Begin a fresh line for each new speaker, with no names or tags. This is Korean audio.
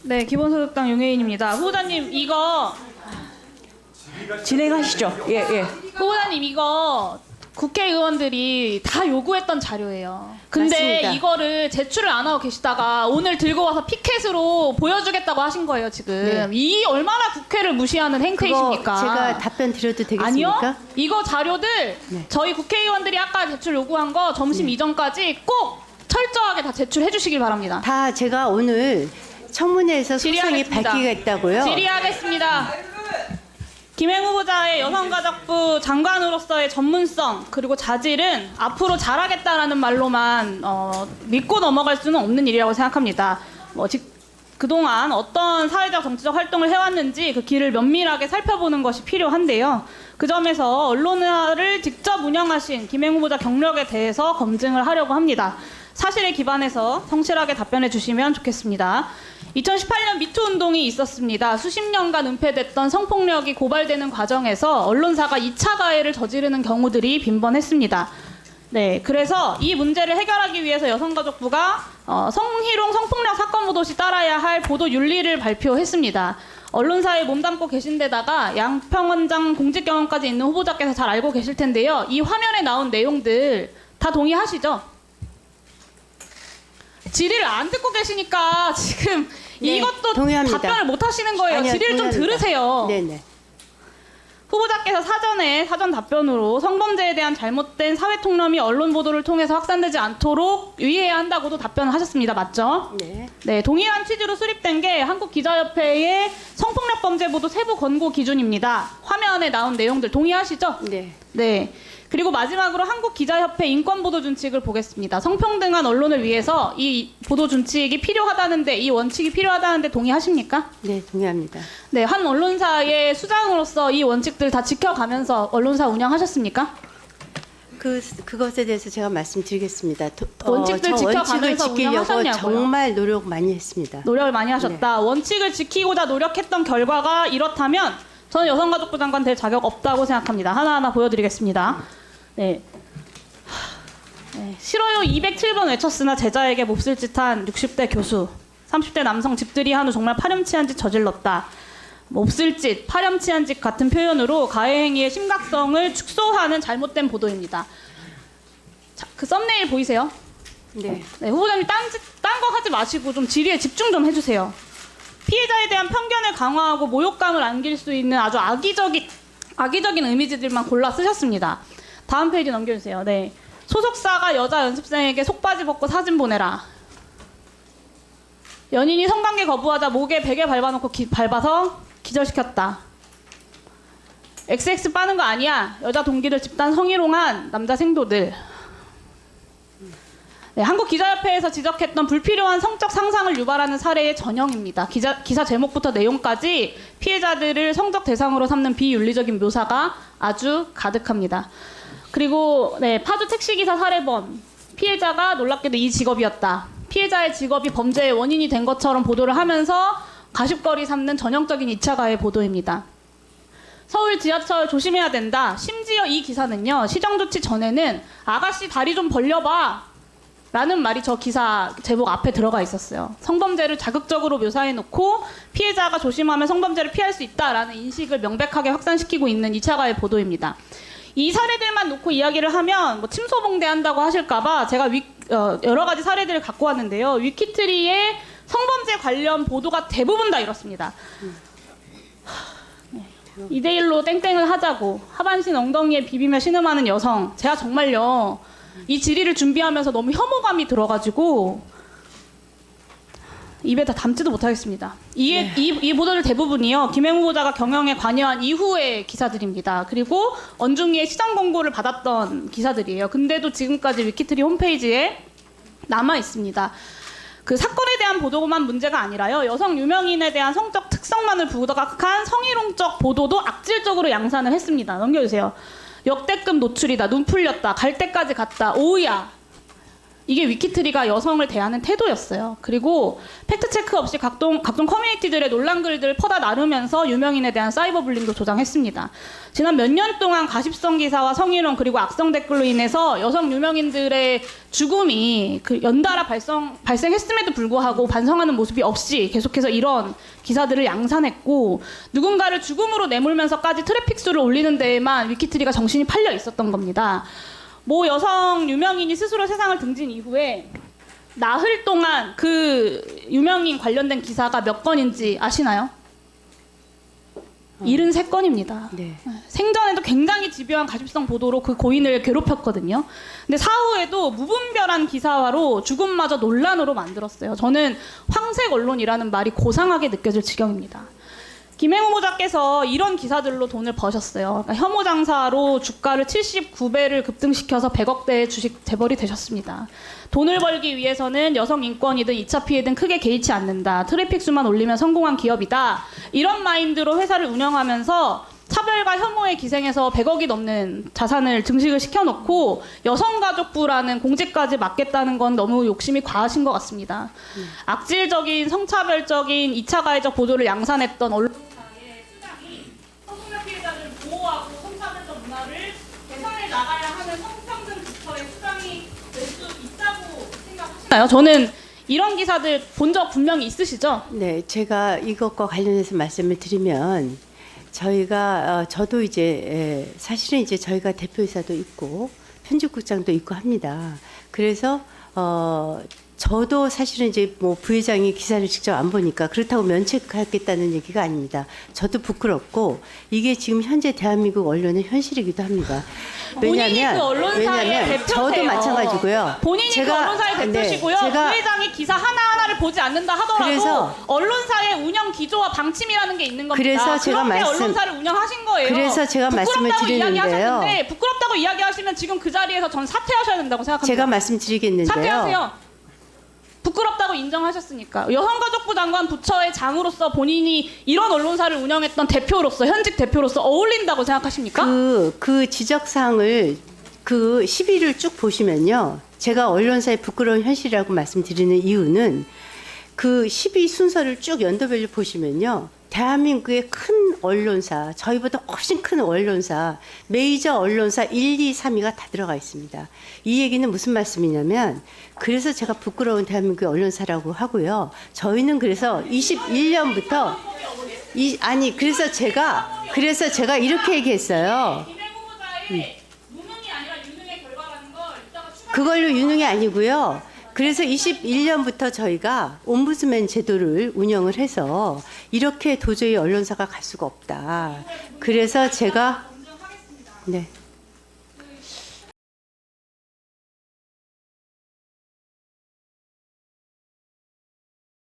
네, 기본소득당 용혜인입니다. 후보자님 이거
진행하시죠. 예, 예.
후보자님 이거 국회의원들이 다 요구했던 자료예요. 근데
맞습니다.
이거를 제출을 안 하고 계시다가 오늘 들고 와서 피켓으로 보여주겠다고 하신 거예요, 지금.
네.
이 얼마나 국회를 무시하는
그거
행태이십니까?
제가 답변 드려도 되겠습니까?
아니요. 이거 자료들
네.
저희 국회의원들이 아까 제출 요구한 거 점심 이전까지 꼭 철저하게 다 제출해 주시길 바랍니다.
다 제가 오늘 청문회에서 소상히
질의하겠습니다.
밝히겠다고요.
질의하겠습니다. 김행 후보자의 여성가족부 장관으로서의 전문성 그리고 자질은 앞으로 잘하겠다라는 말로만 믿고 넘어갈 수는 없는 일이라고 생각합니다. 그동안 어떤 사회적 정치적 활동을 해왔는지 그 길을 면밀하게 살펴보는 것이 필요한데요. 그 점에서 언론을 직접 운영하신 김행 후보자 경력에 대해서 검증을 하려고 합니다. 사실에 기반해서 성실하게 답변해 주시면 좋겠습니다. 2018년 미투 운동이 있었습니다. 수십 년간 은폐됐던 성폭력이 고발되는 과정에서 언론사가 2차 가해를 저지르는 경우들이 빈번했습니다. 네, 그래서 이 문제를 해결하기 위해서 여성가족부가 성희롱 성폭력 사건 보도 시 따라야 할 보도 윤리를 발표했습니다. 언론사에 몸담고 계신 데다가 양평원장 공직 경험까지 있는 후보자께서 잘 알고 계실 텐데요. 이 화면에 나온 내용들 다 동의하시죠? 질의를 안 듣고 계시니까 지금
네,
이것도
동의합니다.
답변을 못 하시는 거예요.
아니요,
질의를 좀
동의합니다.
들으세요.
네네.
후보자께서 사전 답변으로 성범죄에 대한 잘못된 사회 통념이 언론 보도를 통해서 확산되지 않도록 유의해야 한다고도 답변을 하셨습니다. 맞죠?
네.
네, 동일한 취지로 수립된 게 한국기자협회의 성폭력 범죄 보도 세부 권고 기준입니다. 화면에 나온 내용들 동의하시죠?
네.
네. 그리고 마지막으로 한국기자협회 인권보도준칙을 보겠습니다. 성평등한 언론을 위해서 이 보도준칙이 필요하다는데, 이 원칙이 필요하다는데 동의하십니까?
네, 동의합니다.
네, 한 언론사의 수장으로서 이 원칙들 다 지켜가면서 언론사 운영하셨습니까?
그것에 대해서 제가 말씀드리겠습니다.
원칙들
저
지켜가면서
원칙을 지키려고
운영하셨냐고요?
정말 노력 많이 했습니다.
노력을 많이 하셨다. 원칙을 지키고자 노력했던 결과가 이렇다면 저는 여성가족부 장관 될 자격 없다고 생각합니다. 하나하나 보여드리겠습니다. 네. 네. 싫어요 207번 외쳤으나 제자에게 몹쓸 짓한 60대 교수, 30대 남성 집들이 한 후 정말 파렴치한 짓 저질렀다. 몹쓸 짓, 파렴치한 짓 같은 표현으로 가해 행위의 심각성을 축소하는 잘못된 보도입니다. 자, 그 썸네일 보이세요?
네.
네, 후보자님 딴 거 하지 마시고 좀 질의에 집중 좀 해주세요. 피해자에 대한 편견을 강화하고 모욕감을 안길 수 있는 아주 악의적인 이미지들만 골라 쓰셨습니다. 다음 페이지 넘겨주세요. 네, 소속사가 여자 연습생에게 속바지 벗고 사진 보내라. 연인이 성관계 거부하자 목에 베개 밟아놓고 밟아서 기절시켰다. XX 빠는 거 아니야. 여자 동기들 집단 성희롱한 남자 생도들. 네, 한국기자협회에서 지적했던 불필요한 성적 상상을 유발하는 사례의 전형입니다. 기사 제목부터 내용까지 피해자들을 성적 대상으로 삼는 비윤리적인 묘사가 아주 가득합니다. 그리고 네, 파주 택시기사 사례범. 피해자가 놀랍게도 이 직업이었다. 피해자의 직업이 범죄의 원인이 된 것처럼 보도를 하면서 가십거리 삼는 전형적인 2차 가해 보도입니다. 서울 지하철 조심해야 된다. 심지어 이 기사는요, 시정조치 전에는 아가씨 다리 좀 벌려봐 라는 말이 저 기사 제목 앞에 들어가 있었어요. 성범죄를 자극적으로 묘사해놓고 피해자가 조심하면 성범죄를 피할 수 있다라는 인식을 명백하게 확산시키고 있는 2차 가해 보도입니다. 이 사례들만 놓고 이야기를 하면 뭐 침소봉대한다고 하실까봐 제가 여러 가지 사례들을 갖고 왔는데요. 위키트리의 성범죄 관련 보도가 대부분 다 이렇습니다. 2대1로 땡땡을 하자고 하반신 엉덩이에 비비며 신음하는 여성. 제가 정말요 이 질의를 준비하면서 너무 혐오감이 들어가지고 입에 다 담지도 못하겠습니다. 이 보도들 대부분이요, 김행 후보자가 경영에 관여한 이후의 기사들입니다. 그리고 언중이의 시장 공고를 받았던 기사들이에요. 근데도 지금까지 위키트리 홈페이지에 남아 있습니다. 그 사건에 대한 보도만 문제가 아니라요, 여성 유명인에 대한 성적 특성만을 부각한 성희롱적 보도도 악질적으로 양산을 했습니다. 넘겨주세요. 역대급 노출이다. 눈 풀렸다. 갈 때까지 갔다. 오우야. 이게 위키트리가 여성을 대하는 태도였어요. 그리고 팩트체크 없이 각종 커뮤니티들의 논란 글들을 퍼다 나르면서 유명인에 대한 사이버 불링도 조장했습니다. 지난 몇 년 동안 가십성 기사와 성희롱 그리고 악성 댓글로 인해서 여성 유명인들의 죽음이 연달아 발생했음에도 불구하고 반성하는 모습이 없이 계속해서 이런 기사들을 양산했고, 누군가를 죽음으로 내몰면서까지 트래픽 수를 올리는 데에만 위키트리가 정신이 팔려 있었던 겁니다. 모 여성 유명인이 스스로 세상을 등진 이후에 나흘 동안 그 유명인 관련된 기사가 몇 건인지 아시나요? 73건입니다.
네.
생전에도 굉장히 집요한 가십성 보도로 그 고인을 괴롭혔거든요. 근데 사후에도 무분별한 기사화로 죽음마저 논란으로 만들었어요. 저는 황색 언론이라는 말이 고상하게 느껴질 지경입니다. 김행 후보자께서 이런 기사들로 돈을 버셨어요. 그러니까 혐오 장사로 주가를 79배를 급등시켜서 100억대의 주식 재벌이 되셨습니다. 돈을 벌기 위해서는 여성 인권이든 2차 피해든 크게 개의치 않는다. 트래픽 수만 올리면 성공한 기업이다. 이런 마인드로 회사를 운영하면서 차별과 혐오에 기생해서 100억이 넘는 자산을 증식을 시켜놓고 여성가족부라는 공직까지 맡겠다는 건 너무 욕심이 과하신 것 같습니다. 악질적인 성차별적인 2차 가해적 보도를 양산했던 언론사의 수장이 성폭력 피해자들을 보호하고 성차별적 문화를 개선해 나가야 하는 성평등 부처의 수장이 될 수 있다고 생각하시나요? 저는 이런 기사들 본 적 분명히 있으시죠?
네, 제가 이것과 관련해서 말씀을 드리면 저희가 저도 이제 사실은 이제 저희가 대표이사도 있고 편집국장도 있고 합니다. 그래서 저도 사실은 이제 뭐 부회장이 기사를 직접 안 보니까 그렇다고 면책하겠다는 얘기가 아닙니다. 저도 부끄럽고 이게 지금 현재 대한민국 언론의 현실이기도 합니다.
본인이 그 언론사의 대표세요.
저도 마찬가지고요.
본인이 그 언론사의 대표시고요. 부회장이 기사 하나하나를 보지 않는다 하더라도
그래서
언론사의 운영 기조와 방침이라는 게 있는 겁니다.
그래서 제가
그렇게 언론사를 운영하신 거예요.
그래서 제가 말씀을 드리는데요.
이야기하셨는데 부끄럽다고 이야기하시면 지금 그 자리에서 전 사퇴하셔야 된다고 생각합니다.
제가 말씀드리겠는데요.
사퇴하세요. 부끄럽다고 인정하셨으니까. 여성가족부 장관 부처의 장으로서 본인이 이런 언론사를 운영했던 대표로서, 현직 대표로서 어울린다고 생각하십니까?
그 지적사항을 그 시비를 쭉 보시면요. 제가 언론사의 부끄러운 현실이라고 말씀드리는 이유는 그 시비 순서를 쭉 연도별로 보시면요. 대한민국의 큰 언론사, 저희보다 훨씬 큰 언론사, 메이저 언론사 1, 2, 3위가 다 들어가 있습니다. 이 얘기는 무슨 말씀이냐면 그래서 제가 부끄러운 대한민국의 언론사라고 하고요. 저희는 그래서 21년부터 그래서 제가 이렇게 얘기했어요.
무능이 아니라 유능의 결과라는 걸 이따가
그걸로 유능이 아니고요. 그래서 21년부터 저희가 옴부드맨 제도를 운영을 해서 이렇게 도저히 언론사가 갈 수가 없다. 그래서 제가 네.